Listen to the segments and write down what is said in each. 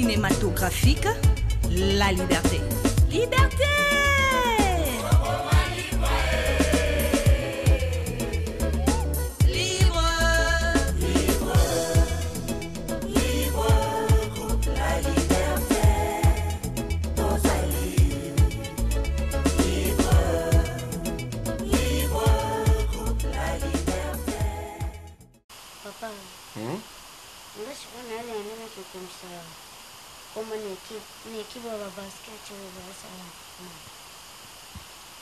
cinématographique, la liberté. Liberté! Como na equipe wa basket wa sawa.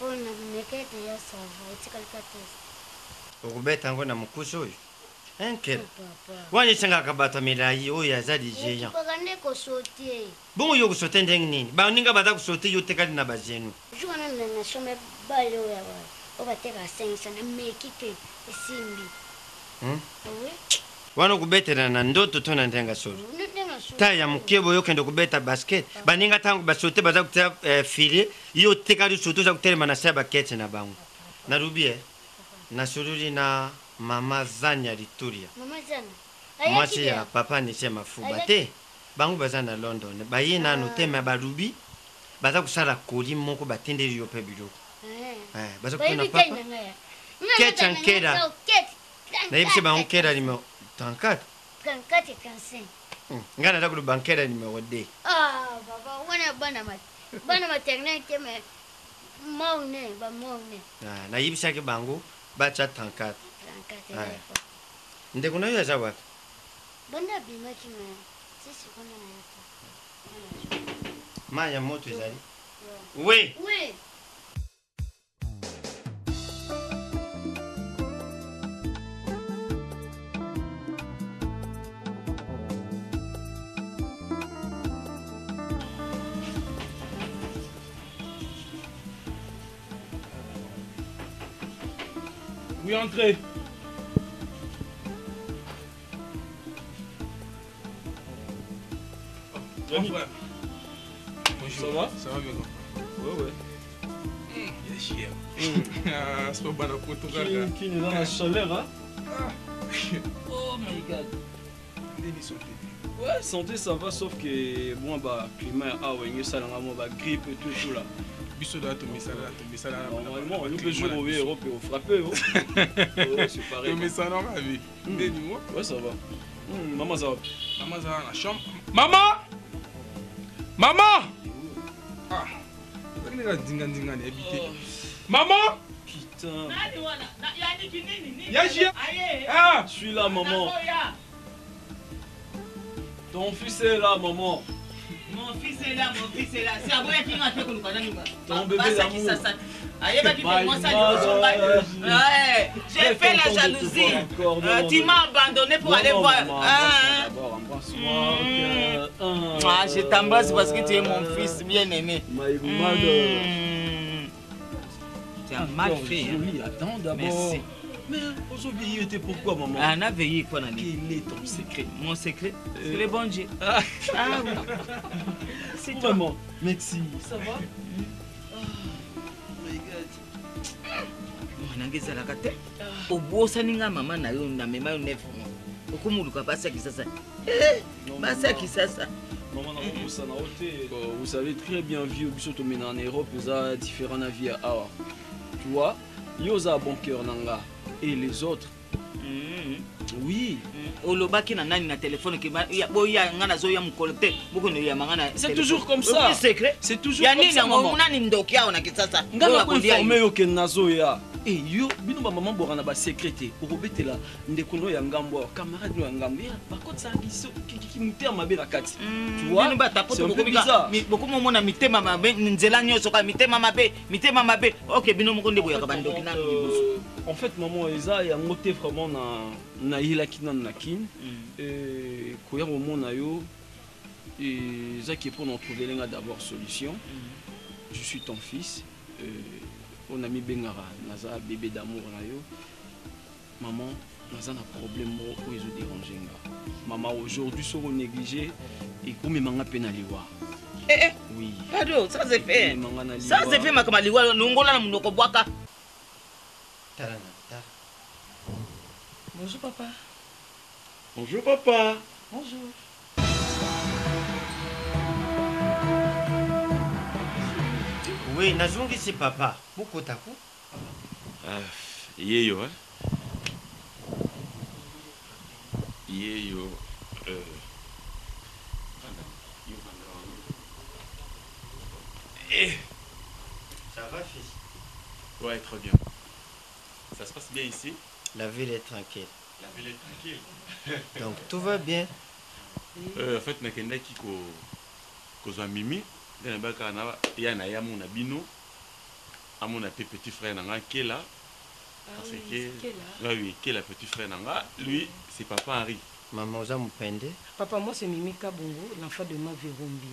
Ona mnekete ya sawa itikalika test. Ukubeta ngo na mukuso uyu. Enkela. Wanye changa kabata milayi oya azali jeya. Bakande ko sotie. Bongo yo kusote ndengi nini? Ba ninga bata kusote yo tekali na bazenu. Jwana na shome bale oya wa. Obateka sensa na mekipe esimbi. Oui. Wano kubetera na ndoto tona ndenga solo. Taya mukebo yo kendo kubeta basket. Baninga tangu basote baza kutera filie yo tekali soto za kutelema na saba kete na bangu. Narubie. Na sururi na mama Zanya Lituria. Mama Zanya. Mwasi ya papa ni sema fuba te. Bangu baza na London. Baye na notema barubi. Baza kusala kodi moko batendeli yo pe biloko. Baza kuna papa. Ketchankera. Na yebise bangu kera limo 34. 34 35. Ngana takulu bankera numéro D. Ah, baba, wana bana maternité mais maune, ba maune. Na yibisa ke bangu bacha 34. 34. Nde kuna yo zawa. Banda bima kime. Sisi kuna na yata. Maya moto ezali. Oui. Oui. Oui, entrez. Bonjour. Ça va? Ça va bien. Ouais. Il est chier. C'est pas bon pour tout Qui est dans la chaleur, hein? Oh my god. Ouais, santé ça va, sauf que bon, bah, climat, ça grippe et tout là. Normalement, nous peut jouer au Europe et au frappé. C'est pareil. Mais ça non, ma vie. Ouais, ça va. Maman, ça va. Maman, ça va dans la chambre. Maman! Maman! Ah! Maman! Putain. Yajia! Ah! Je suis là, maman. Ton fils est là, maman. Mon fils est là, mon fils est là. C'est à moi qui m'a fait qu'on ton bébé d'amour. J'ai fait la jalousie. Tu m'as abandonné pour aller voir. Je t'embrasse parce que tu es mon fils bien-aimé. Tu as mal fait. Oui, attends d'abord. Merci. Mais aujourd'hui, il était pourquoi, maman? On a veillé quoi, Nani? Quel est ton secret? Mon secret? C'est le bon Dieu. Ah oui. C'est toi. Maman, merci. Ça va? Oh my God. Nangezalaka te. Obosaninga mama na yo na mema yo 9 mois. Okumuluka basa kisasa. Basa kisasa. Maman na bosa na hote. Vous savez très bien vivre bisoto mena en Europe, ça différent avis à awa. Tu vois? Yoza bon cœur nanga et les autres. Oui. Olobaki na nani na téléphone ki boya ngana zo ya mkolete boko no ya mangana. C'est toujours comme ça. C'est secret. C'est toujours comme ça. Maman. Nani ndoki ya ona kisasa. Ngana ko informer yo ke nazo ya. Eh yo bino ba maman borana ba secrété. Orobetela ndekono ya ngambo camarade ya ngambo ya bakotsa biso ki muter mabe la kati. Tu vois? C'est un peu bizarre. Beaucoup mona mitema mabe nzela nyoso ka mitema mabe. OK bino moko ndebo ya bandoki na liboso. En fait maman eza ya moté vraiment na ilaki na kin et koya moment na yo et ça qui est pour nous trouver d'abord solution. Je suis ton fils. On a mis Bengara, naza bébé d'amour na yo. Maman, naza na problème où ils ont dérangé nga. Maman aujourd'hui sont négligés et comme manga penaliwa. Oui. Pardon, ça c'est fait. Ça c'est fait makamaliwa nongola na munoko bwaka. Bonjour papa. Bonjour papa. Bonjour. Oui, nazungisi papa. Bukotaku. Yeyo, hein? Yeyo. Ça va, fils? Ouais, très bien. Ça se passe bien ici? La ville est tranquille. La ville est tranquille. Donc tout va bien. En fait, nakendaki kozwa mimi nde nabaka na ya na ya mona bino amona pe petit frère nanga Kela parce que oui Kela petit frère nanga lui c'est papa Henri. Maman oza mupende. Papa, moi c'est Mimi Kabongo, l'enfant de ma Vérombi.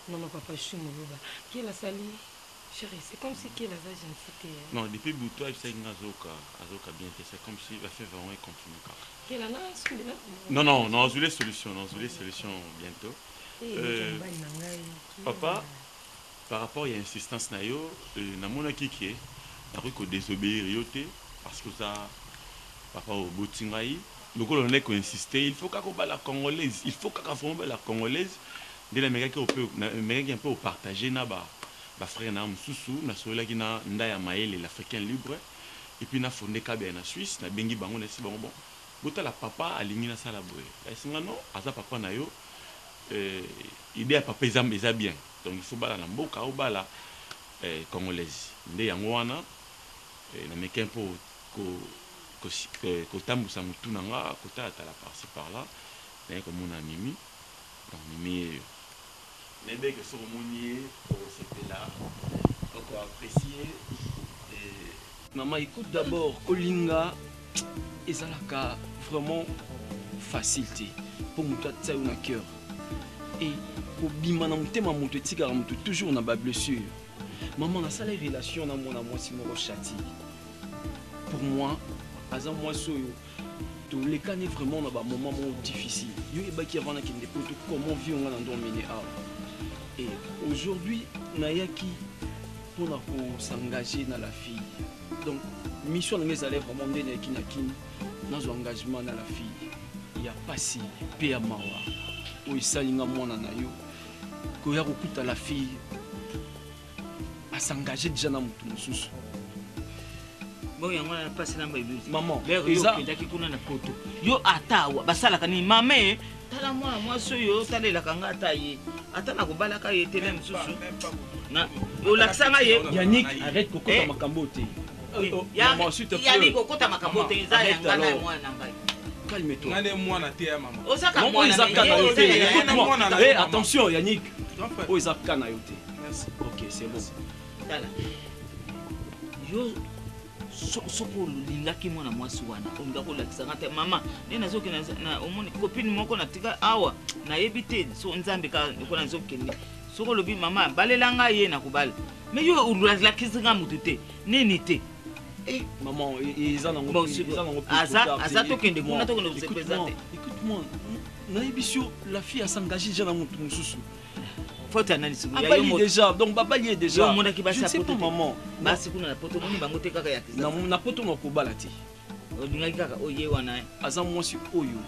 Non, non, papa, je suis Moulouba. Qui est la sali? Chérie, c'est comme si qui est la sali, je ne sais pas. Non, depuis Boutoua, il s'est azoka bien. C'est comme si il a fait vraiment et continue. Qui est la nage? Non, on a les solutions bientôt. Papa, par rapport à l'insistance, nayo, na mona kiki, na ruko désobéir yote parce que ça, papa au botingaï, le colonel qui insisté, il faut qu'on bat la congolaise, il faut qu'on bat la congolaise. Dès l'Amérique on peut partager naba. Ba frère na mususu na sola kina ndaya maele l'Africain libre et puis na fondé Kabé na Suisse na bengi bango na si bon bota la papa alingi na sala boye esinga non aza papa na yo idée papa eza bien donc il faut bala na mboka ou bala congolaise ndé yango wana na mekin po ko tambusa mutu nanga ko tata la par-ci par-là na ko mona mimi donc mimi mais que ce mounier c'était là encore apprécié. Maman, écoute d'abord, Kolinga, ezalaka vraiment facilité pour nous tatsa na cœur. Et pour bimana mutema mutu tika mutu toujours na ba blessure. Maman na sala relation na moi si moro chati. Pour moi, azan moi soyo to les cané vraiment na ba moment difficile. Yo ebaki avant na kende poto comment vivre on a dominé à. Et aujourd'hui, Nayaki, pour s'engager dans la fille. Donc, mission de mes élèves vraiment dans engagement dans la fille. Il y a passé, Péa Mawa, où il s'aligne moi dans Nayo, qu'il y a beaucoup de la fille à s'engager déjà dans mon sous. Bon, il y a passé dans ma vie. Maman, yo atawa basala kani mame tala moi soyo tala la kanga taye atana kubalaka yetele msusu na olakisanga ye Yannick arrête kokota makambo te. Maman s'il te plaît. Yannick kokota makambo te za yanga na mwana ngai. Calme-toi. Ngane mwana te ya maman. Osaka mwana. Hey, attention Yannick. Oh Isaka na yote. Merci. OK, c'est bon. Tala. Yo soko lingaki mwana mwasi wana onga kolakisanga te mama nde nazoki na omoni copine moko natika awa nayebi te so nzambe ka ko nazokende soko lobi mama balelanga ye na kubala me yo ulakisanga mutu te nini te maman ils en ont asa tokende kuna tokende kusepeza te. Écoute-moi, nayebi sur la fille a s'engager déjà dans mutu mususu. Faut analyser déjà donc baba lié déjà. Je ne sais pas maman. Basi kuna na poto moni bango te kaka ya kiza. Na poto na ko balati. Odinga kaka oye wana. Aza mwasi oyo.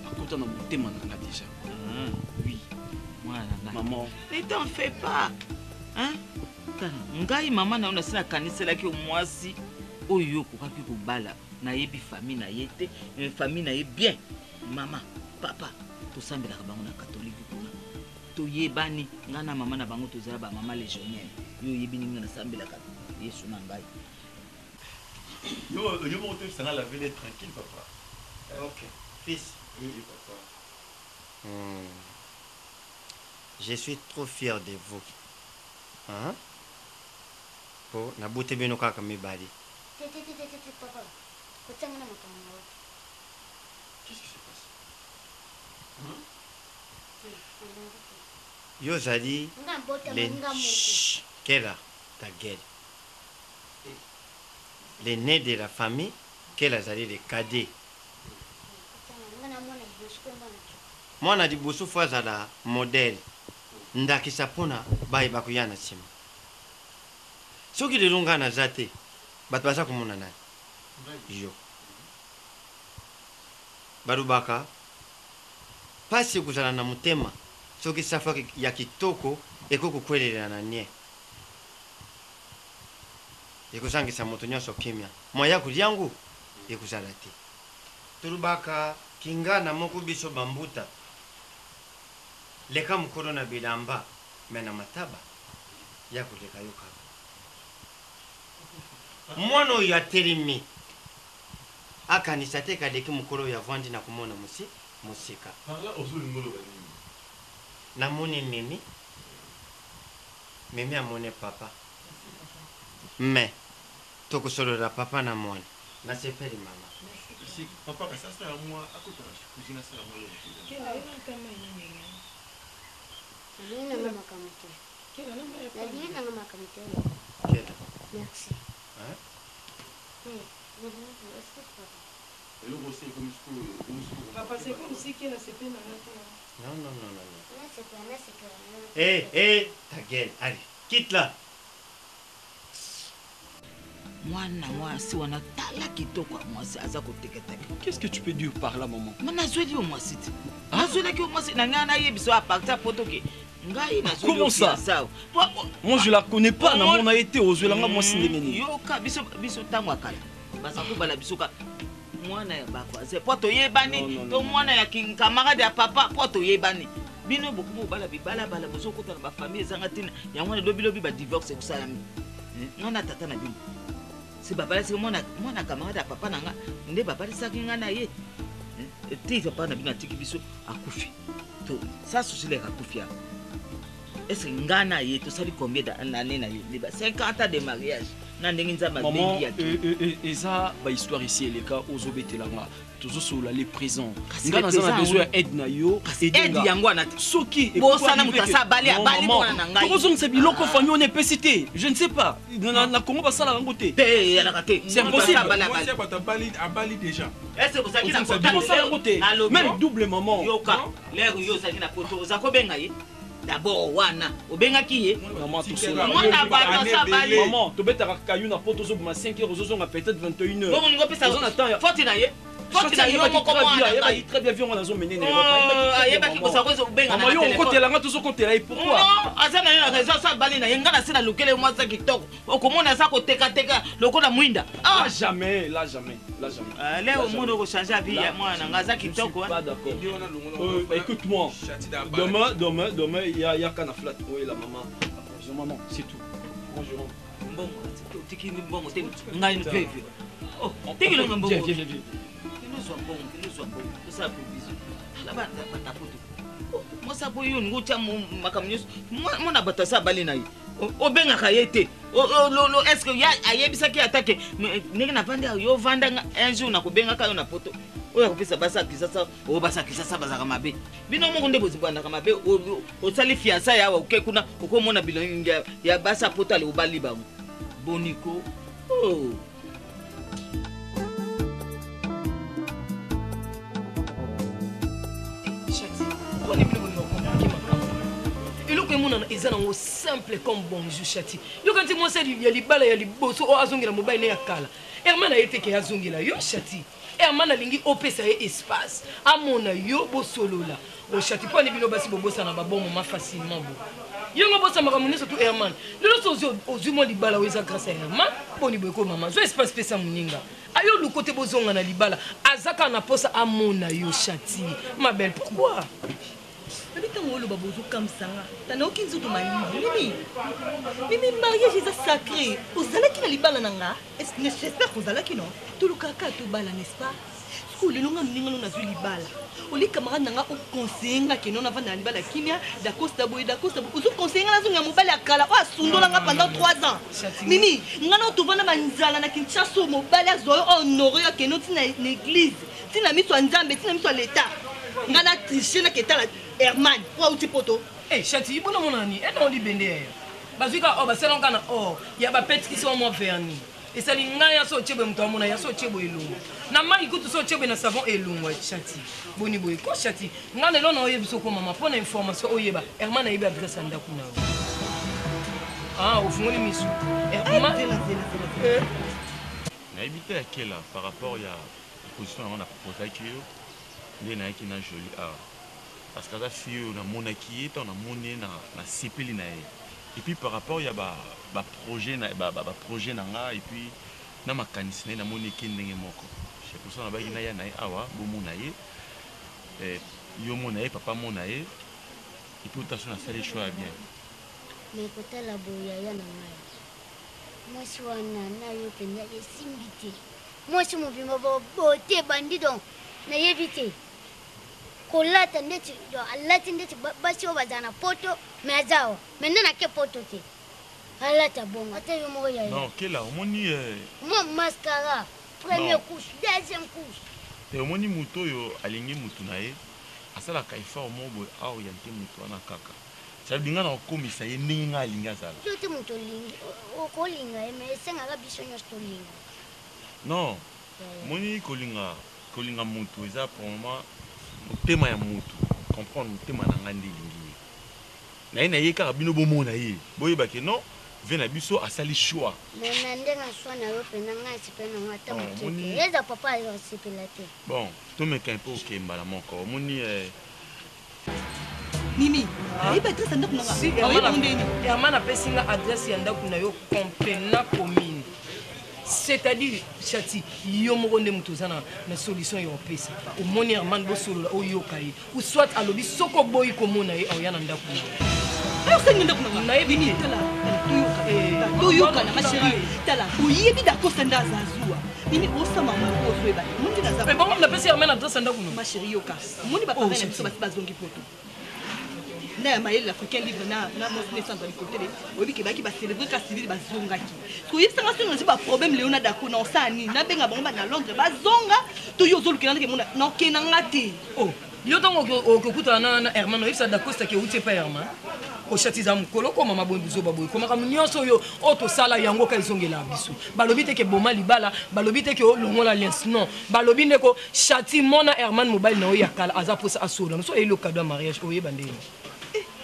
Akota na motema na déjà. Oui. Voilà. Maman. Ne t'en fais pas. Hein? Ngai mama na ona sina kanisela ki mwasi oyo ko kaki ko bala na yebi famille na yete, famille na ye bien. Mama, papa, to sambela ka bango na catholique. Yebani ngana mama na bango tozala ba mama légionnaire yo yebini ngana sambela ka yesu na ngai Yo mon retour ça la ville est tranquille papa. OK. Fils. Oui papa. Je suis trop fier de vous. Hein? Po na bote bino kaka mibali. Papa. Kotanga na makambo. Qu'est-ce qui se passe? Yo zali Kela ta gueule. L'aîné de la famille, Kela zali le cadet. Moi na di bosu fois la modèle. Ndakisa pona bai bakuyana sima. Soki de longa na zate. Bat basa komona na. Yo. Barubaka. Pasi kuzala na mutema. Soki safa ya kitoko ekokukwelela na nie ekusangisa moto nyonso kimia moya kulyangu ekuzala te tulubaka kingana moko biso bambuta leka mokolo na bilamba me na mataba ya koleka yo kaka mwana oyo atelemi akanisa te kaleki mokolo oyo avandi na komona mosika namoni mimi amone papa me tokosolola papa na mwana nasepeli mama Papa, ça c'est à moi. À côté de la cuisine, c'est à moi. Merci. Papa, c'est comme si qu'elle a ses peines à non. Hé, ta gueule, allez, quitte là. Mwana mwasi wana tala kitoko mwasi aza koteketeke. Qu'est-ce que tu peux dire par là, maman? Mana zweli o mwasi ti. Nazweli ki o mwasi na ngana yebiso a partir potoke. Ngai na zweli. Comment ça? Moi je la connais pas, na mona été aux zwelanga mwasi ndengeni. Yo ka biso tango akala. Basa ko bala biso ka mwana ya bakwaze poto yebani to mwana ya camarade ya papa poto yebani. Bino bokumu bala bibala bozo kota na ba famille ezanga tina. Ya mwana lobi ba divorce kusalami. Ngana tata na bino. Si papa c'est mon camarade papa nanga nde papa saki nga na ye te papa na bina tiki biso akufi to ça souci les akufi est-ce que nga na ye to sali combien d'années na ye 50 ans de mariage na ndenge nzamba bengi ya eza ba histoire ici et les cas ozobetelanga toujours sur les présents nga na zana besoin aide na yo aide yango na soki bosana mutasa bali bona na ngai comment ça biloko famille on est pécité je ne sais pas na Congo ba sala ngo te te ala kate c'est impossible bali déjà est-ce que ça qui na poto même double maman yoka l'air yo ça qui na poto za ko benga ye d'abord wana obengaki ye maman tout ça mwana bato sa bali maman to betaka kayu na poto zo ma 5 heures zo nga peut-être 21 heures bon ngo pesa on attend forti na ye forti na yo moko mwana il très bien vion na zo menene yebaki kosa ko benga na maman yo kotela nga to zo kotela et pourquoi azana na raison sa bali na ye ngana sina lokele mwa sa kitoko okomona sa ko teka lokola mwinda là jamais leo monde ko changer vie ya mwana ngaza kitoko pas d'accord écoute-moi demain il y a kana flat oui la maman maman c'est tout moi je rentre bon tiki mbongo te ngai ni pepe oh tiki lo mbongo viens nous sommes bons ça pour bisou la bata poto moi ça pour yo ngucha makamnyos moi na bata sa bali na yi obenga kayete lo est-ce que ya ayebisa ki attaque ndenge na vanda yo vanda un jour na kobenga kayo na poto oya kopesa basa kisasa bazaka mabe bino moko nde bozibanda ka mabe o sali fiança ya wa okekuna okomona bilongi ya basa poto ale obali bango boniko oh eloko emonana eza nango simple comme bonjour chati yokanti mwasi ya libala ya liboso oyo azongela mobali ne ya kala herman aye teke azongela yo chati herman alingi opesa ye espace amona yo bosolola oshati mpo ani bino basi bobosana babomoma facilement bo yongo bosamaka monyeso tu herman lelo so ozwi mwa libala oyo eza grâce ya herman boni boyeko mama zo espace pesa moninga ayo luko te bozonga na libala azaka na posa amona yo chati ma belle pourquoi ntango oloba bozokamwisanga tanaoki nzoto malili mimi mariage eza sacré ozalaki na libala na nga j'espère kozalaki non tolukaka tobala n'est-ce pas siko lelo nga moninga no nazwi libala oli camarade na nga oconseille nga keno navanda na libala kimia dakosta boye ozoconseille nga nazonga mobali ya kala oyo asundola nga pendant 3 ans mimi nga na tovanda banzala na kinshasa mobali azwa oyo honore yo keno ntina na église ntina miso ya nzambe ntina miso ya leta nga na triche na ketala Herman, quoi ou tu poto? Eh, chati, bon mon ami, et on dit bende. Bazika, oh, c'est un canard, oh, il y a pas pète qui sont moins vernis. Et ça, il n'y a pas de chebe, mon ya so chebe et l'eau. Na ma écoute so chebe na savon et l'eau, chati. Boni boy, quoi chati? N'a le long, on y a besoin maman, pour l'information, oh yeba. Herman a eu adresse à Ndakuna. Ah, au fond, les missous. Herman, na habité à quelle par rapport à la position on a proposé avec lui, il y a qui n'a joli ah. parce que la fille on a monaki est on a monné na sepeli na et puis par rapport il y a ba projet na projet na nga et puis na makanisi na moneki ndenge moko c'est pour ça na ba ina ya na awa bo mona ye yo mona ye papa mona ye et puis attention à ça les choix bien mais kota la boya ya na ngai moi si wana na yo penya esimbite moi si mo bima bote bandido na yebite kolata ndeti do alati ndeti basi obazana poto mezao menena ke poto te alata bongo ata yo mo ya non kela omoni moi mascara première couche deuxième couche te omoni muto yo alingi mutu na ye asala ka effort mo bo orienter mutu wana kaka ça binga na komisa ye ndenge nga alingi azala yo te mutu lingi okolinga mais senga ka biso nyos to linga non moni kolinga mutu eza pour moi motema ya mutu comprendre motema na nga nde elingi ye na ye kaka bino bomona ye boyebake non ve na biso asali choix mais na ndenga choix na yo mpenza ngai sipena ngo ata mokeke eza papa ayosepela te bon tomeka mpe okemba na moko omoni Mimi, ayeba adresse ndako na nga. Herman apesi nga adresse ya ndako na yo complément commune. C'est-à-dire Chati, yo moko nde mutu za na solution yo opesa. Omoni Herman bo solola oyoka ye. Ou soit alobi soko boyi komona ye oya na ndako. Ayo sengi ndako na nga. Na yebi ni tala. Toyoka na ma chérie. Tala, oyebi dako sanda zazua. Mimi osama moko ozoeba. Mundi na za. Mais bon, on appelle Herman adresse ndako no. Ma chérie yoka. Mundi ba parler na biso bazongi poto. Na maïl l'Africain libre na mon naissance de côté obi ke baki ba célébrer ka civil ba zongaki ko yisa nga singa ba problème Léona Dako na osani na benga bango ba na Londres ba zonga to yo zolu kenanga ke mona na kenanga te oh yo tango okuta na Herman yisa Dako sta ke uti pa Herman o chatiza mukolo ko mama boy buzo baboy ko maka nyonso yo oto sala yango ka izongela biso balobi te ke boma libala balobi te ke longola lens non balobi ne ko chati mona Herman mobile na o yakala aza posa asola so elo cadeau mariage o yeba ndeni.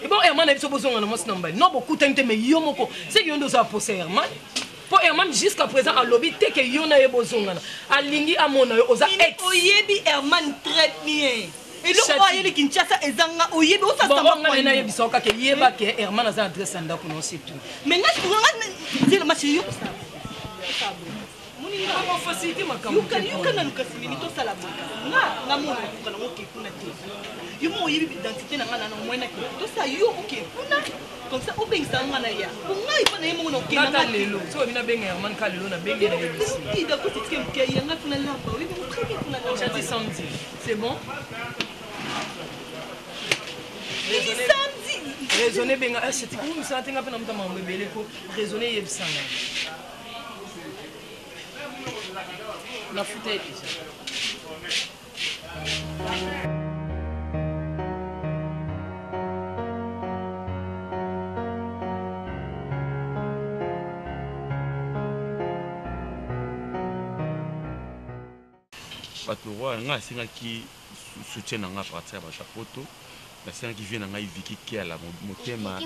Et bon, Herman a dit que non, beaucoup de temps, mais yomoko. C'est qu'il y a un peu Herman. Pour Herman, jusqu'à présent, à lobby, t'es que yon a besoin. À Lingi, à mon oeil, aux ex. Oyebi Herman très bien. Et le roi, il est Kinshasa, et Zanga, Oyebi, où ça s'en va. On a dit que Yeba, que Herman a un adresse à Ndako, c'est tout. Mais là, je vais ma chérie. On facilite ma campagne. You can ukasi minito sala boka. Na mo na na oke kuna te. You mo yibi identité na ngana na mo na to sa yo oke kuna. Comme ça o beng sanga na ya. Nga ipa na yemo na oke na lelo. So bina benga Herman ka lelo na benga na yebisi. Ti da ko tike mke ya nga kuna lamba. Oui, mo très bien kuna lamba. Chati samedi. C'est bon? Samedi. Raisonner benga chati ko mi santé nga pe na mutama mbele ko raisonner yebisanga. La fouette déjà. Bato nga singa ki soutien na nga partir ba chapoto la singa ki vient nga Vicky Kiala motema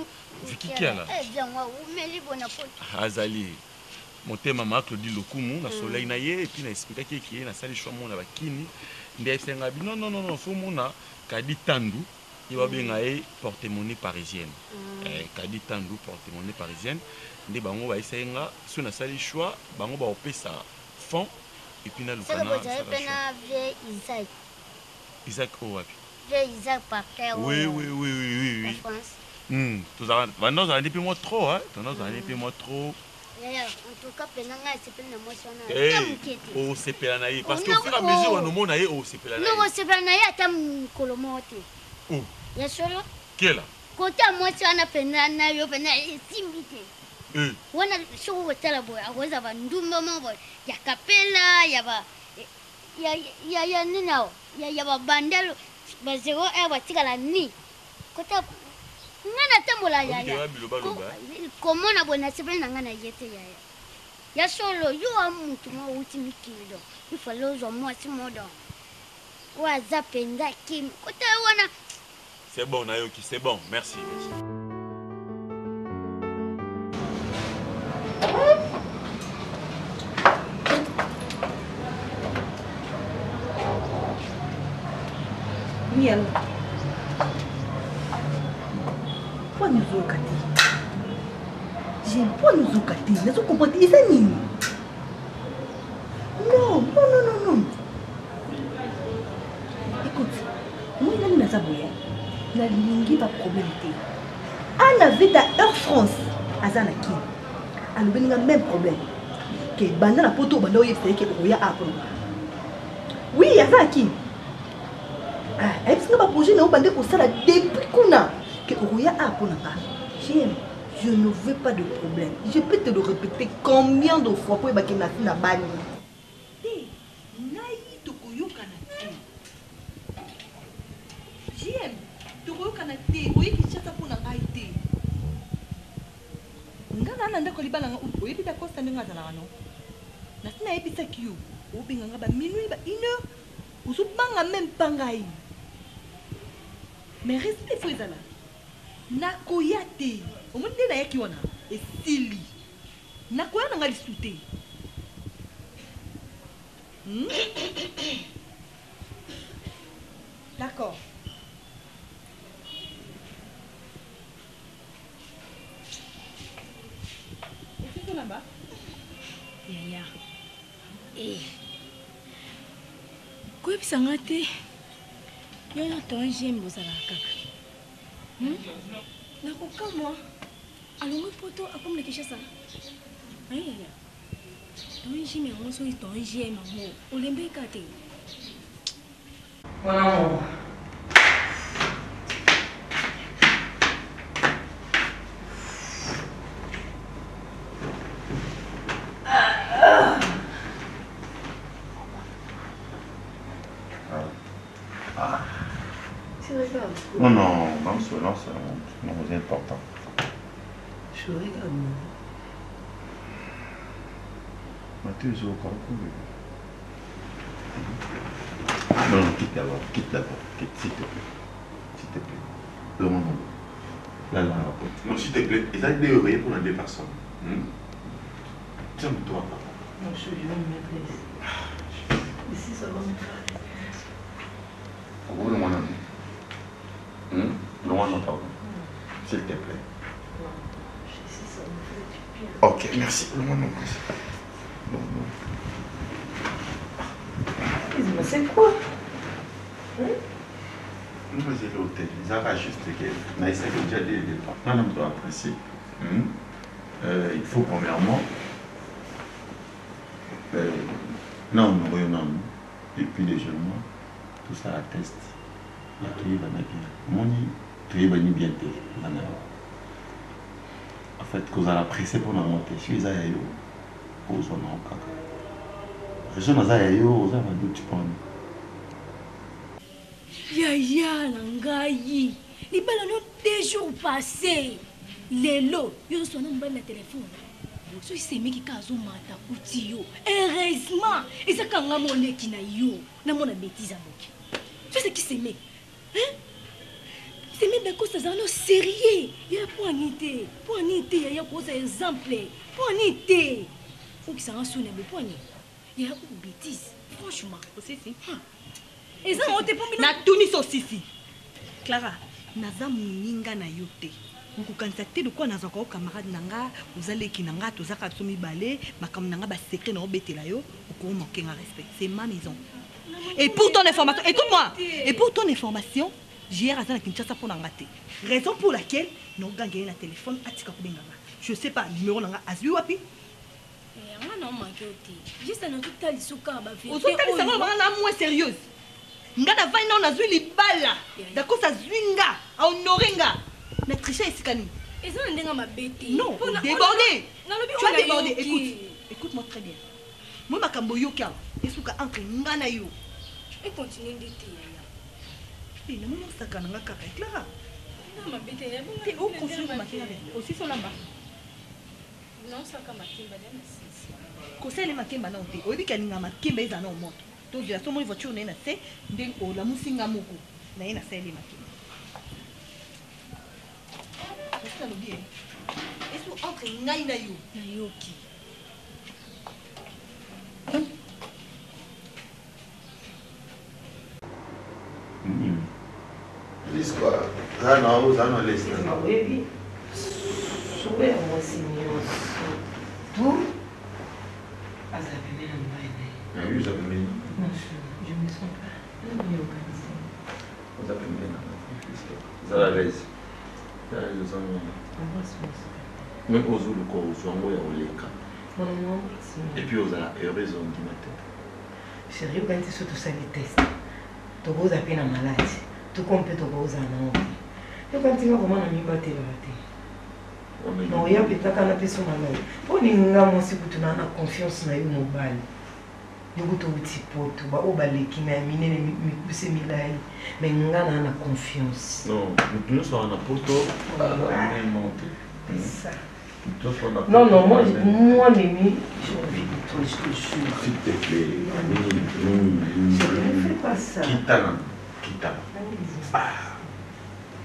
Vicky Kiala bien moi ou meli bona poto azali motema ma Claudie Lokumu na soleil na ye et puis na expliquer ki na sali choix mona bakini ndé senga bi non faut mona Kadi Tandu il va bien ngaé porte-monnaie parisienne Kadi Tandu porte-monnaie parisienne ndé bango ba esenga so na sali choix bango ba opesa fond et puis na lukana Isaac Owapi Isaac Parker oui tout ça maintenant ça depuis moi trop hein ça depuis moi trop en tout cas penanga sepela na motion na o sepela na ye parce que au fur et à mesure on mona ye o sepela na ye non sepela na ye ata kolomote oh ya solo kela kota motion na penanga na yo penanga simbite wana sho wetala boy aweza bandumba mambo ya kapela ya ninao ya babandalo bazero batikala ni kota ngana tambola ya comment na bona sepela na ngana yete ya solo yo amuntu mo uti mikido ifalo zo mo simodo wa zapenda kim kota wana c'est bon Nayoki c'est bon merci Miel. J'aime pas nous oukater. Nous comprendre. Ils sont nini? Non. Écoute, moi, il y a une azaboya. Il y a une problème. On avait ta Air France. Azanaki. Alors, il y a le même problème. Que banda la poto banda oye c'est que oya apon. Oui, Azanaki. Ah, est-ce que ma projet n'a pas pour ça depuis qu'on a que oya apon. J'aime. Je ne veux pas de problème. Je peux te le répéter combien de fois pour que na fina bani. Naï tokoyoka na te. J'aime. Tokoyoka na te. Oye ki chata pour na te. Ngana nanda ko libala nga oye bita kosta nga zala no. Na sina ebisa kiyo. Obinga nga ba minuit ba 1 heure. Uzubanga même pangai. Mais respect faut ezala. Nakoya te. Au moins na yaki wana esili. Nakoya na ngali sute. D'accord. Et tu là-bas? Yaya. Quoi puis ça ngate? Yo na ton j'aime bozala kaka. Nakoka moi. Alongo poto akomle kishasa. Yaya. Ton j'aime ngo so ton j'aime mo. Olembe kate. Wow. Non, c'est important. Je regarde. Mathieu, je encore non, quitte d'abord, s'il te plaît. S'il te plaît. Demande-moi. Là. Non, s'il te plaît, il a des oreilles pour les 2 personnes. Tiens-toi, papa. Non, je vais me mettre ici. Ici, ça va me faire. Vous, le mon ami. S'il te plaît. Ok, merci. C'est quoi? Nous faisons l'hôtel. Ils ont juste que n'a essayé déjà dès le départ. On doit apprécier. Il faut premièrement. Non, depuis les jeunes mois, tout ça atteste. Il y a tout bien. En fait, quand on a pressé pour la montée, je suis allé au zone en caca. Je suis allé au zone en tu prends. Yaya Nangayi, les balles ont 2 jours passés. Les lots, ils sont en bas de téléphone. So c'est meki kazo mata utiyo. Heureusement, et ça quand on est qui na yo, na mona bêtise amoki. Tu sais qui c'est mec? Hein? C'est même d'accord ça non sérieux. Il y a poignité, il y a cause exemple, poignité. Faut que ça en sonne mais poigné. Il y a une bêtise. Franchement, aussi si. Et ça on te pas mis na tuni so sisi. Clara, naza muninga na yote. Ngokanisa te de quoi naza ko camarade nanga, ozaleki nanga tozaka somi balé, makam nanga ba secret na obetela yo, ko manquer un respect. C'est ma maison. Et pour ton information, écoute-moi. Et pour ton information, j'ai raison à Kinshasa pour n'engater. Raison pour laquelle nous gagnons la téléphone à Tika Kubenganga. Je sais pas, numéro nanga Azui wapi. Moi non manqué juste à notre tal souka ba vérité. Au total ça va la moins sérieuse. Ngana vai non Azui libala. D'accord ça zwinga, a honoringa. Na tricher isikani. Et ça ndenga ma bête. Non, débordé. Tu as débordé. Écoute-moi très bien. Moi makambo yoka, esuka entre ngana yo. Et continue d'été. Et ne me ça quand on a carré Clara. Non ma bête, t'es au conseil de maquiller aussi sur là-bas. Non ça comme makimba na sisi. Conseil les makimba na oté. Obi kalinga makimba eza na moto. Donc il y a son voiture na c'est ndeng o la musinga moko. Na ina c'est les makimba. Ça le bien. Et sous entre ngai na yo. Na yoki. L'histoire. Ça non, laisse. souhait moi Seigneur. Tout. Azabemena mbaine. Ah oui, Azabemena. Non, je me sens pas. Azabemena. Zalaise. Zalaise zangu. Même aux autres corps, aux gens ya oleka. Et puis aux heureuse on dit matin. Chérie, quand tu surtout ça les tests. Tu vas à peine malade. Tu comptes tu vas à non. Tu continues comment na mi battre la non, il y a peut-être qu'un peu son malade. Pour les gens aussi pour tu n'as confiance na yo mobile. Yo go to petit poto ba o baleki na mine mi kuse milai. Mais ngana na confiance. Non, nous sommes en poto même monter. Ça. Non, non, moi, Mimi, j'ai envie de toi, je te jure. S'il te plaît, ne fais pas ça. Kitana. Ah,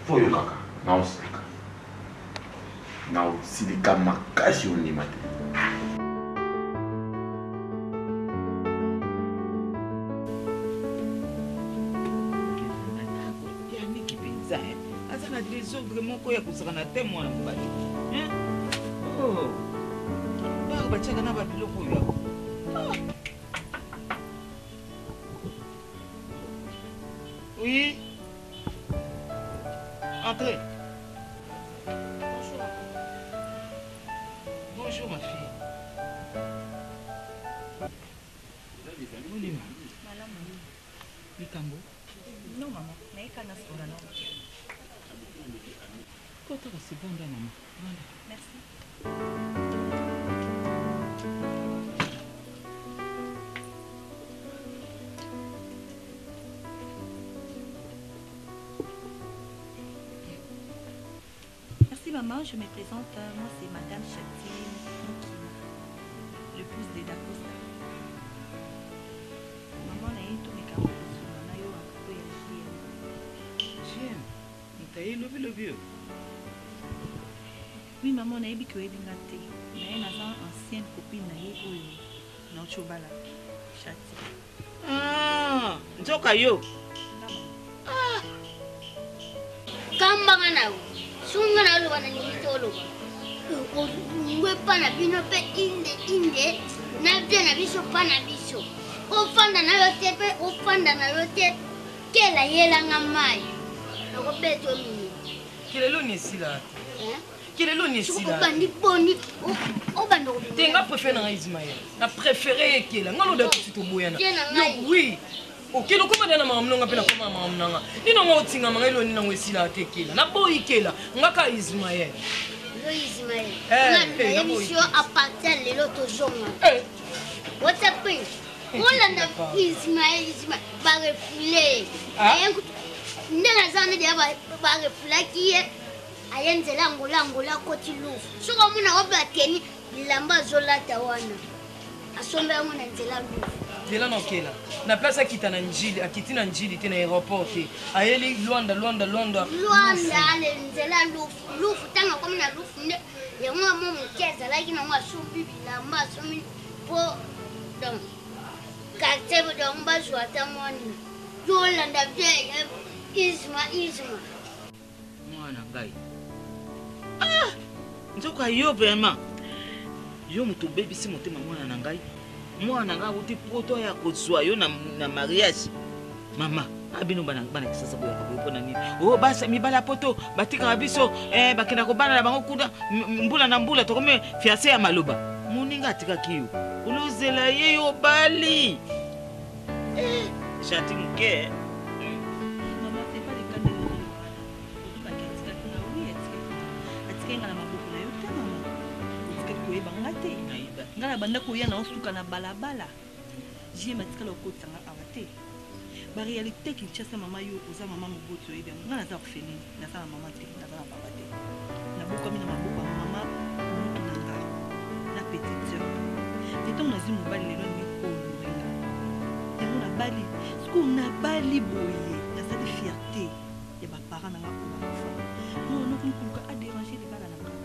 faut y kaka. Non, c'est kaka. Non, c'est des kamakashi on y mate. Les autres vraiment quoi kusaka na témoin na mbali. Hein? Oh. Ba ba chaka na ba biloko yo. Oui. Entrez. Bonjour. Bonjour ma fille. Likambo. Non maman, mais quand on se rend c'est bon, maman. Merci. Merci maman, je me présente. Moi c'est Madame Chati Mokina, l'épouse de Dacosta. Maman n'a eu tout mes camarades sur mon aïe ou un peu le vieux. Oui, maman, on a dit que tu es une ancienne copine na Ochobala. Chati. Ah, nzoka yo. Ah. Kambanga na sunga na lo wana ni tolo. Ngwe pana bino pe inde na bien na biso pana biso. Ofanda na yo tepe, ofanda na yo te. Kela yela ngamai. Loko beto mini. Kilelo ni sila. Kilelo ni sila. Obandi boni. Obando. Tenga préféré na Ismaël. Na préféré kela. Ngalo de tout boyana. Oui. Okelo kuma dana mamnonga pela kuma mamnanga. Nino ngo tinga mangelo nina ngwesila tekela. Na boyi kela ngaka Ismaël. Lo Ismaël. Na émission à partir de l'autre zonga. What's up? Olanda Ismaël ba refouler. Ndena zane dia ba refouler qui ayenzela ngola koti lufu. Soko muna obateni bilamba zolata wana. Asombe yangu na nzela lufu. Dela no kela. Na place akita na njili, akiti na njili tena aéroport te. Ayeli Luanda. Luanda ale nzela lufu. Lufu tanga kwa na lufu nde. Yango mo mukeza laki na ngwa subi bilamba somi po donc katebo donc ba zwata moni. Yolanda bye Isma. Mwana ngai. Ah! Nzoka yo vraiment. Yo mutu baby si motema mwana na ngai. Mwana nga uti poto ya kozwa yo na mariage. Mama, abino bana kisasa boya ko pona nini? Oh basa mibala poto batika biso bakina ko bana na bango kuda mbula na mbula to comme fiancé ya maloba. Muninga atika kiyo. Ulozela ye yo bali. Chati mke. Maman, c'est pas le cas de nous. Tout la question que oui, est-ce que ngala mabuku na yote maman? Est-ce que tu es bangate? Ngala banda ko ya na osuka na balabala. J'ai matika lo kotanga awate. Ba réalité qui chasse maman yo oza maman moboto ebe ngala za orpheline na sa maman te na za papa te. Na boko mi na mabuku maman mutu na ngai. La petite sœur. C'est ton nazi mobali lelo ni ko lurenga. Et mon abali, ce qu'on a bali boye, na sa de fierté. Ya ba parents na ngako ba enfant. Non qu'on a dérangé les balles na ngako.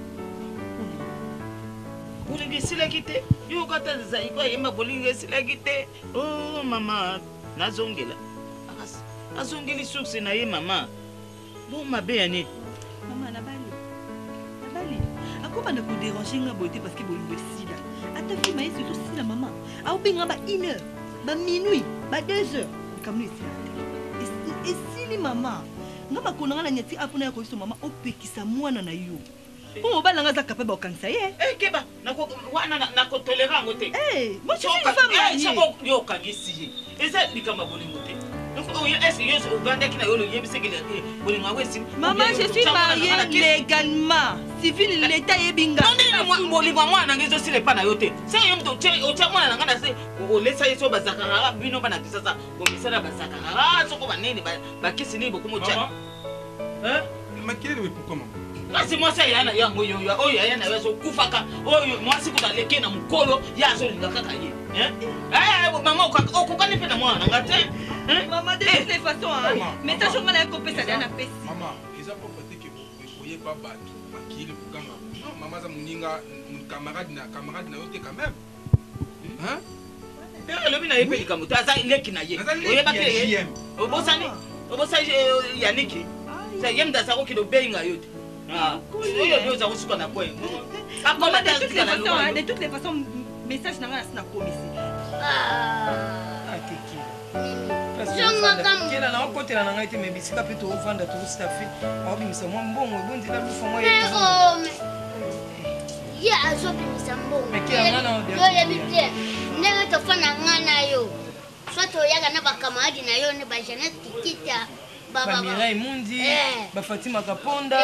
Bolingi sila kite. Yo kata za iko yema bolingi sila kite. Oh mama, nazongela. Azongeli succès na ye mama. Bon mabe yani. Mama na bali. Ako comment on a dérangé la beauté parce que vous le sila. À ta fille, mais c'est aussi la maman. A ou bien 1 heure, minuit, 2 heures. Comme nous ici. Et si les mamans, nous avons connaît la niati après que maman au pekisa mwana na yo. Pour ba langa za capable okanisa ye. Keba, nako tolérant ngote. Moi je suis une femme. Soko yo kangisi. Eza bikama bolingo te. Maman, je suis mariée légalement. Civil, l'État est binga. Kasi mwasa yana yango yo oyo yana yaso kufaka oyo mwasi kutaleke na mukolo yazo linga kaka ye mama okokani pe na mwana ngate maman de toutes les façons mais ta choma la kopé ça na pesi maman ils ont pas fait que vous voyez pas battu akili kukanga non maman za muninga camarade na yote quand même le bina yepe likamuta za leki na ye oyeba ke obosani yaniki ça yemda sa ko kido benga yote. De toutes les façons, message n'a rien à commisser. Bamirai Mundi, Fatima Kaponda,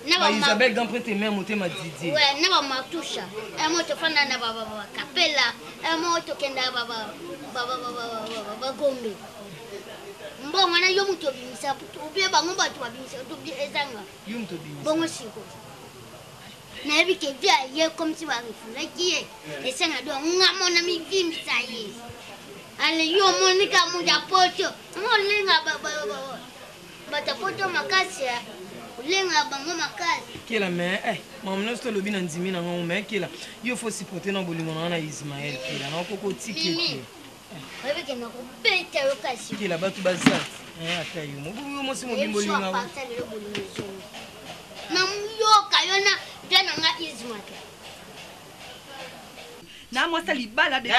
Isabelle Gamprete et même Motema Didier. Ouais, n'a pas matoucha. Un mot de fana na baba capella, un mot de kenda baba gombe. Bon, on a yomu to binisa, ou bien bango ba to binisa, to bien ezanga. Yomu to binisa. Bon siko. Na ebi ke dia ye comme si wa refula qui est. Et ça na do ngamona mi vimisa ye. Ale yo monika muja poto molenga baba poto makasi lenga bango makasi kila me mamno sto lobi na ndimi na ngo me kila yo faut supporter na bolingo na Ismaël kila na koko tiketi wewe kena ko beta yo kasi kila batu bazat ata yo mo si mo bimbolinga na yo kayona dana nga Ismaël na moi ça libala de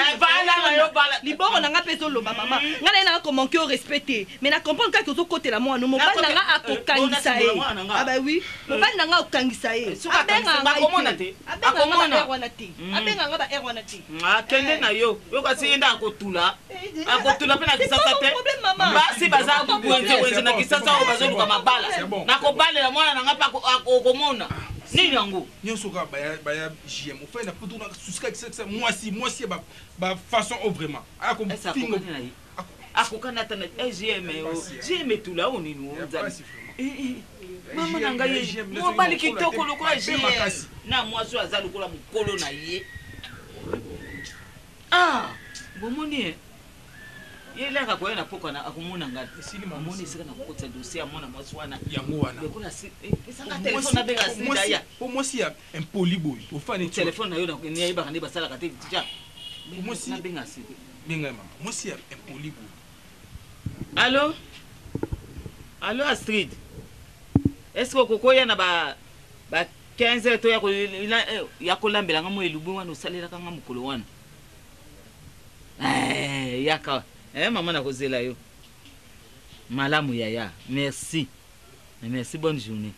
liboro nanga peso loba mama ngana na ko manquer au respecter mais na comprendre que zo côté la moi no mo bana nga akokangisa ye ah bah oui mo bana nga okangisa ye abenga nga komona te abenga nga ba erwana te kende na yo kasi enda akotula pe na kisasa te basi baza kuwenze na kisasa o bazo luka mabala na ko balela mwana nanga pa akomona ni yango nyonso ka baya JM au fait na putu na susika que moi si ba façon vraiment akokana tana JM tout là on est nous mama nanga ye mo bali kitoko lokola JM na mwazo aza lokola mukolo na ye bomoni yelaka kwa na poko na akumuna ngati sili mamoni sika na kukotsa dossier amona mwaswana yango wana lokola sanga telefone na benga sida ya pour moi si un polyboy au fan telefone na yo na ni ayeba kandi basala kate tija moi si na benga sida benga mama moi si un polyboy Allô Astrid, est-ce que kokoya na ba 15 to ya kolambela ngamo elubu wana usalela kanga mukolo wana yaka maman na kozela yo malamu yaya merci bonne journée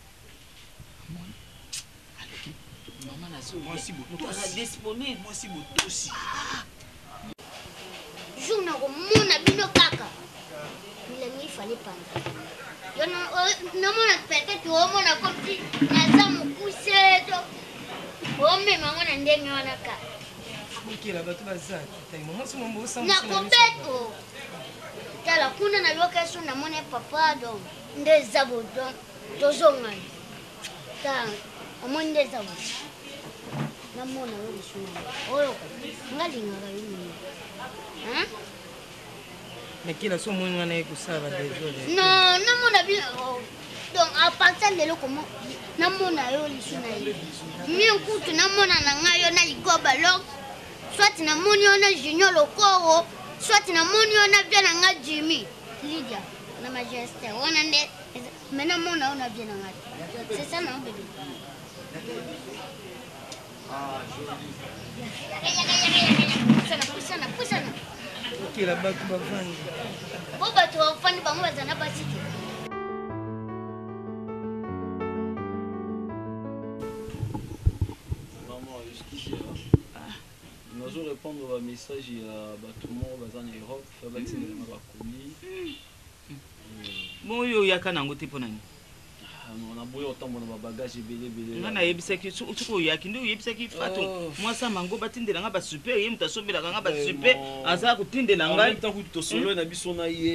maman na so moi si disponible moi si botosi juna ko muna bino kaka il fallait pas yo no mona peut-être o mona comme si na mu kuseto o me mangona ndenge wana ka kila batu bazaki tai mama si mambo sa na kombeto tala kuna na location na mona papa donc ndeza bodon tozonga ta omonde za bo na mona yo lisuna oyo ngalinga ga yini mais kila so mwenga na ekusaba désolé non na mona bien donc à partir de là comment na mona yo lisuna yi mi kutu na mona na ngayo na igoba lok soit na moni ona junior lokoro soit na moni ona bien nga Jimmy Lydia na majesté ona nde mais na mona ona bien nga c'est ça non bébé Pusana. Ok, là-bas, tu vas vendre. Bon, bah, tu vas vendre, bah, moi, j'en ai pas cité. Maman, jusqu'ici, nous allons répondre au message à tout le monde en Europe, faire bâtir les commis. Bon, yo yaka nango te pona ni. On a boyé autant mon bagage belé. Ngana yebisaki tuko yaki ndio yebisaki fato. Moi ça mango batindela nga ba super yem tasombela nga ba super aza kutindela nga. En même temps que to solo na biso na ye.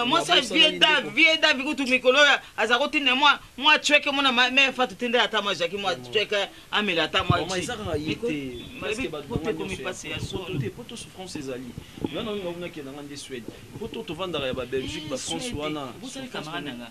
Moi ça vie David kutu mikolo aza kutinde moi chweke mona me fato tindela ata moi Jackie moi chweke amela ata moi. Moi ça nga yete. Parce que pote komi passe ya so. Poto souffrance ezali. Yo na ngona ke na ngande Suède. Poto to vandara ya ba Belgique ba France wana. Vous savez camarade nga.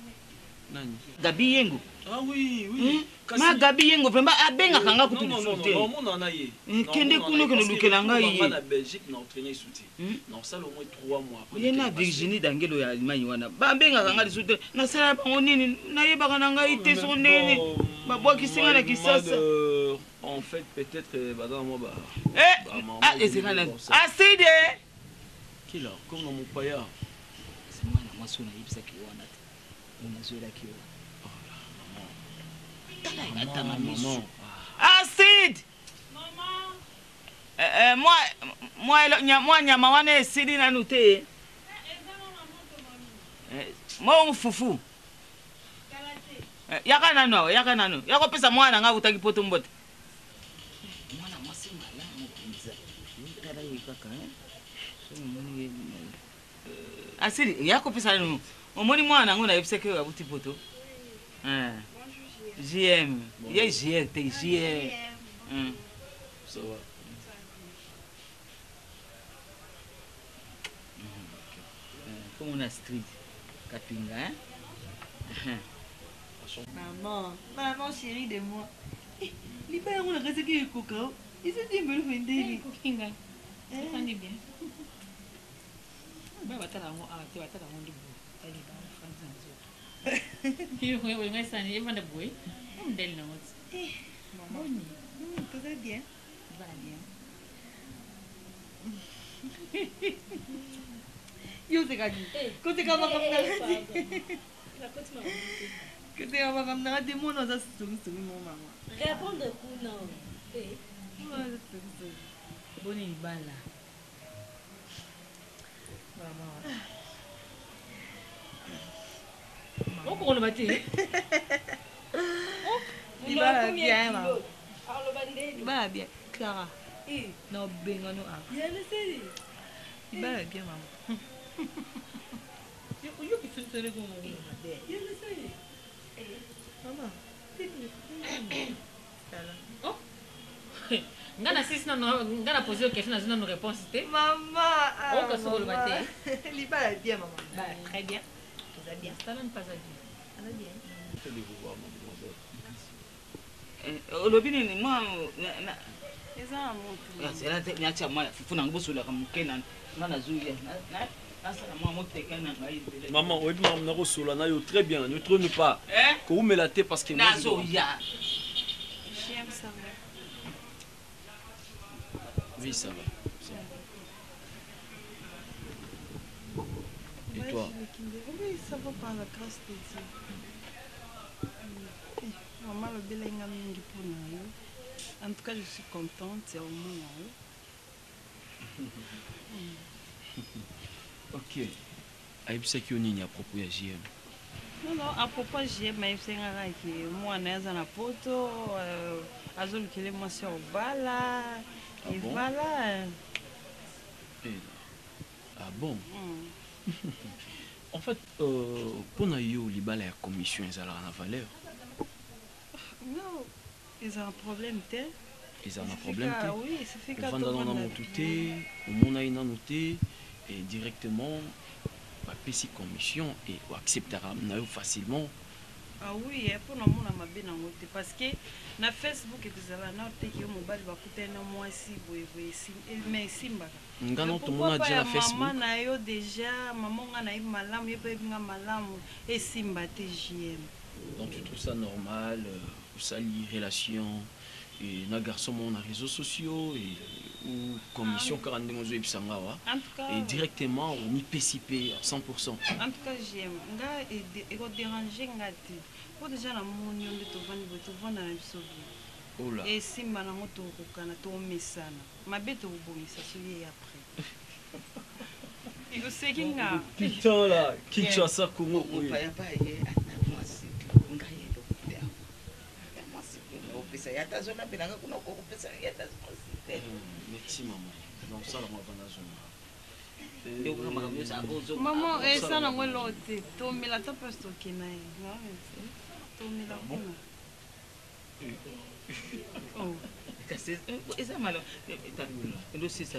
Nani? Gabi Yengo. Ah oui. Ma Gabi Yengo vraiment abenga kanga kutu sauter. Non, non, na ye. Kende kuno ke lukela nga ye. Na Belgique na entraîner sauter. Non, ça au moins 3 mois après. Ye na Virginie dangelo ya Allemagne wana. Ba benga kanga sauter. Na sala bango nini na ye baka nga ite so nini. Ba bwa kisinga na kisasa. En fait peut-être badana moi ba. Ezekana. Aside. Kila comme dans mon paya. C'est moi na masona yibisa ki wana. Maman. Acide. Maman. Moi nyama wana esidi na nute. Mo fufu. Yaka nano. Yako pesa mwana nga utaki poto mbote. Mwana masinga la mo pizza. Tara yikaka So moni Asidi yako pesa nano. Omoni mwana ngona yebiseke wa buti poto. JM. Ye JM te JM. Ça va. Comme on a street Kapinga hein. Maman chérie de moi. Libère on a resté que coca. Il se dit me le vendre. Kapinga. On est bien. Ba batala ngo ate batala ngo ndibu. Ali ba franza nzo. Hiyo wewe ngasa ni evanda boy. Mdeli na wote. Maman. Tout va bien. Va bien. Yo te gagné. Côté kama kama na. Côté kama kama na de mon za sumi mon maman. Répondre coup non. Boni bala. Maman. On connaît pas tes. Il va bien maman. Il va bien. Clara. Non benga no a. Il va bien maman. Yo qui se serait comme maman. Oh. Ngana sisi na ngana poser question na zina no réponse té. Maman. On ka solo baté. Il va bien maman. Bah très bien. Tout va bien. Ça même pas à dire. Ça va bien. Allez-vous voir mademoiselle. Olobini moi na Eza amoto. c'est là nyacha moi fufu na ngboso la kamukena na zuya na sala moi moteka na ngai. Maman, oui, maman, na rosola na yo très bien, ne trône pas. Que vous me la tête parce que na zoya. J'aime ça. Oui, ça va. Et toi? Oui, ça va par la grâce de Dieu. Maman, le bel mingi pour nous. En tout cas, je suis contente, c'est au moins. Ok. Aïbisa qui on à propos de JM. Non, à propos de JM, moi, je suis en poto, je moi sur le bala. Et bon? voilà. Ah bon? En fait, pour nous, il y a la commission, ils ont la valeur. Non, ils ont un problème tel. Ils ont un problème tel. Oui, ça fait quand on a noté, on a noté, et directement, on a payé commission et on acceptera facilement. Ah oui, pour nous, on a bien noté parce que na Facebook, vous avez noté que mobile va coûter un mois si vous mais simba. Ngano tout le monde a déjà Facebook. Maman na yo déjà, maman na eu malam, yo peut bien malam et simba TGM. Donc tu trouves ça normal, ça lie relation et na garçon mon na réseaux sociaux et ou commission 42 et directement au mi PCP à 100%. En tout cas, j'aime. Et déranger ngati. Pour déjà la monnaie de ton vendre la sauver. Et si manamo to kokana to mesana. Ma bête au bon ça celui après. Il sait qu'il a. Putain là, qui tu as ça Congo oui. Merci maman. Donc ça la moi maman et ça na moi l'autre. To me la tape sto kenai. To me la bon. Oh. Eza malo. Ndo sisa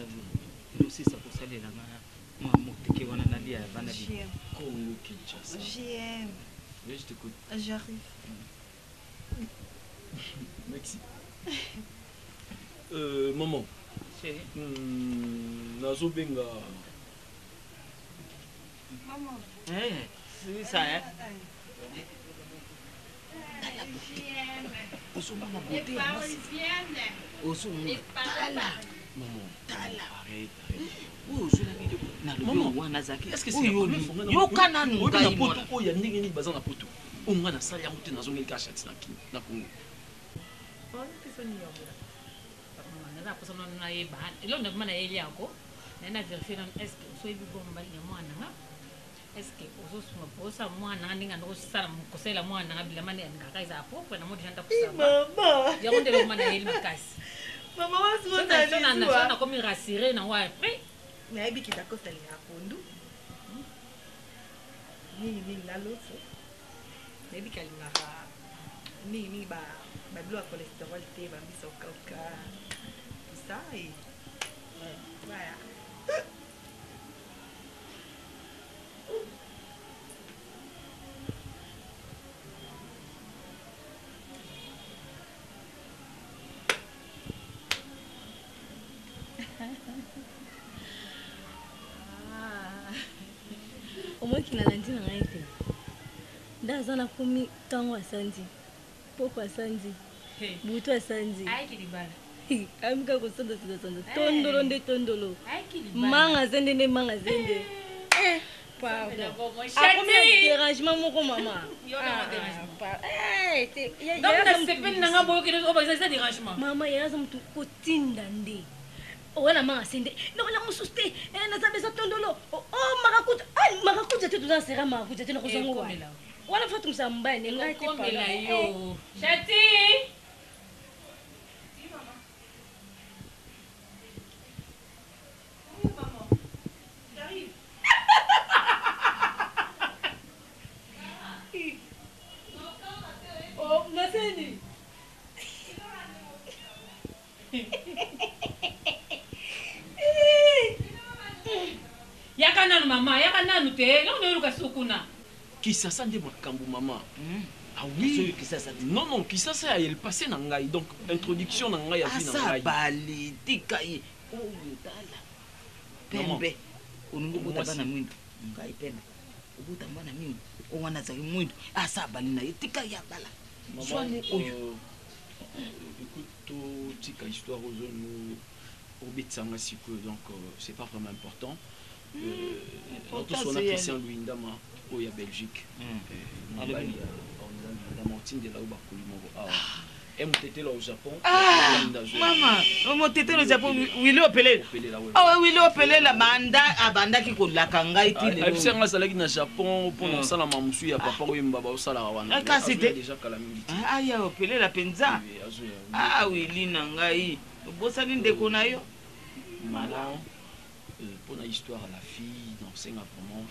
pour saler la main. Maman teke wana nalia bana bi. Congo Kinshasa. J'aime. Oui, je t'écoute. J'arrive. Merci. Maman. Chérie. Nazo benga. Maman. C'est ça hein. Osomona beauté Osomona tala. Maman. Tala. Arrête. Oh, je l'ai dit. Maman, est-ce que c'est yo kana nunga poto ko ya ndenge ni bazana poto. Onga na sala ya mutu nazo ngelika shati na Congo. Est-ce que vous avez mwana ndinga ndosala mukosela mwana ngabila mane ngakaiza apo na modi janta kusaba mama ya ndelo mwana yeli makasi mama wasona na komi rassurer na wa après na yebi kitako sali apondu ni la loso yebi kalinga ni ba bilo ya cholestérol te ba biso kaka tout ça et voilà. Moi qui n'a lundi n'a rien été. Dans un après-midi, quand on sandi, pourquoi sandi, bouton sandi. Aïe qui libale. Aïe quand on sandi de tondolo de tondolo. Manga zende ne manga zende. Pardon. Après dérangement mon maman. Donc na sepen nanga boyo que on va ça dérangement. Maman ya ça mutu kotinda nde. Wana manga sende no la mususte na zabe za tondolo marakuja tu za sera marakuja tena kuzongo wala wala fatu msamba ne ngati pa la yo chati maman j'arrive. Oh naseni yaka nanu mama yaka nanu te nanu yoruka sukuna Kisasa nde makambo mama. Ah oui, Kisasa. Non non, Kisasa elle passait na ngai donc introduction na ngai ya vie na ngai. Bali tikai. Oh dala. Pembe. Unungu buta bana mwindo. Ngai pembe. Ubuta bana mwindo. Owana za mwindo. Asa bali na tika ya bala. Maman, écoute, tika histoire aux zones au Betsanga siko donc c'est pas vraiment important. Tout son Christian Louis Ndama au ya Belgique. Dans Martine de là où bakuli mongo. MTT là au Japon. Maman, MTT au Japon, Willy Opelé. Ah oui, Willy Opelé la banda abanda ki ko la kanga iti. Elle s'est engagée na Japon pour non sala mamusu ya papa oui mbaba au sala wana. C'était déjà calamité. Ah ya Opelé la penza. Ah Willy nangai. Bosani ndeko na yo. Maman, pour la histoire à la fille, non, c'est vraiment.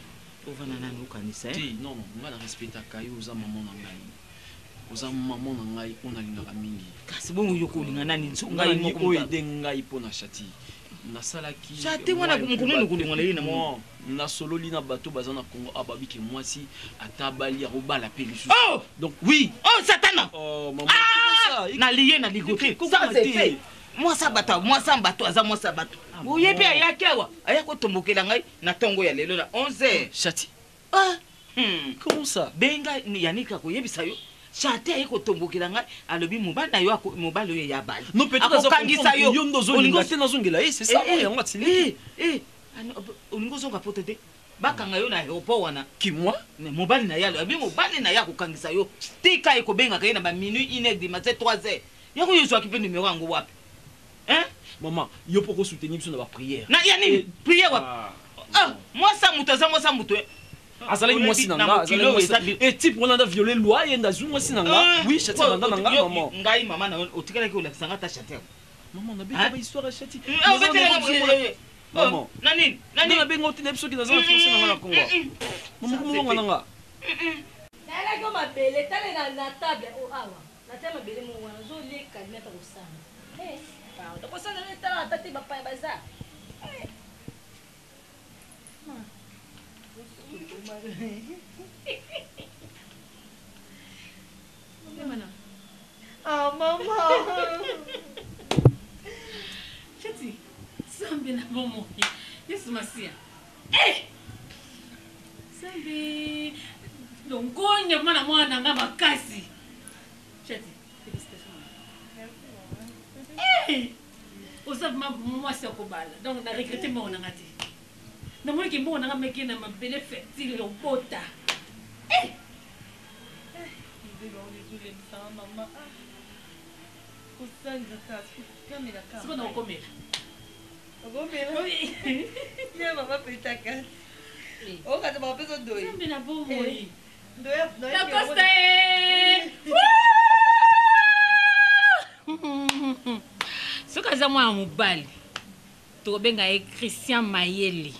Non, on va la respecter à Kayo, aux mamans nangai. Aux mamans nangai, on a une ramingi. Kasi bon, yoko lingana ni songa ni ko aider ngai pour na chati. Na salaki. Chati wana kumunu kulingana ni mo. Na solo lina bateau bazana Congo ababi ke moi si atabali roba la peluche. Oh! Donc oui. Oh satana. Oh maman. Ah! Na lié na ligoté. Ça c'est fait. Moi ça bateau, aza moi ça bateau. Oye pe ayakewa, ayako tombokela ngai na tongo ya lelo na 11h. Chati. Ah. Comment ça? Benga ni yanika ko yebisa yo. chate aye kotombokela ngai alobi mobali na yo mobali oyo ya bali non peut-être akokangisa yo yo ndozolinga te nazongela ye c'est ça yango atili olingo ozonga poto te bakanga yo na aéroport wana ki moi mobali na ye alobi mobali na ye akokangisa yo tika ekobengaka ye na baminuit 1h du matin 3h yango yo ozwaki mpe numero yango wapi maman yo mpo kosoutenir biso na baprière na ya nini prière wapi mwasa moto aza mwasa moto azalaki mwasi na nga type wana nda viole loi ye ndazwi mwasi na nga oui chati banda na nga maman ngai mama na otikalaki olakisa nga ta chati maman nabeta ba histoire ya chati maman nani nabenga otina biso ki naza na fiancé na nga na kongo maman komobonga na nga nalaki mabele tale na table awa natia mabele mo wana zoleka dinata kosana tokosana netala na tate bapaya baza maman Chati, sambe na bomo. Yesu masia. Sambe. Dongonya mwana mwana nga makasi. Chati, félicitations. Osabe ma mwasi okobala. Donc na regretter mo na ngati. Na mwana ki mo na meki na mabele fertile obota. Maman. Siko na okomela. Okomela? Ya mama petaka. Okata mama peso doi. Sambe na bomo yi. Doya. La costa. Soki aza mwana mobali tokobenga ye Christian Mayele.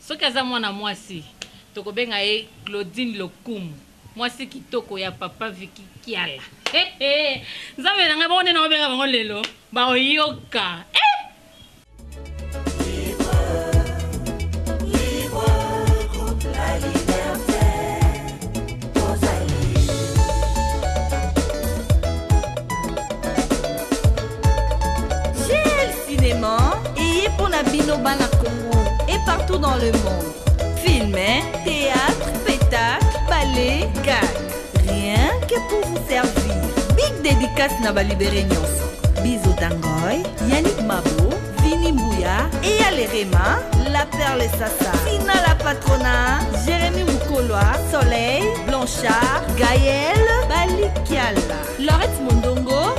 Soki aza mwana mwasi tokobenga ye Claudine Lokumu. Mwasi kitoko ya papa Viki Kiala. Nzambe na ngai baone na obenga bango lelo baoyoka. Et pour la Binoba na Congo et partout dans le monde. Film, théâtre, spectacle, ballet, gag. Rien que pour vous servir. Big dédicace na balibéré nyonso. Bisous Tangoy, Yannick Mabo, Vini Mbouya et Alerema, La Perle Sassa, Sina la Patrona, Jérémy Mukoloa, Soleil, Blanchard, Gaël, Balikiala, Laurette Mondongo,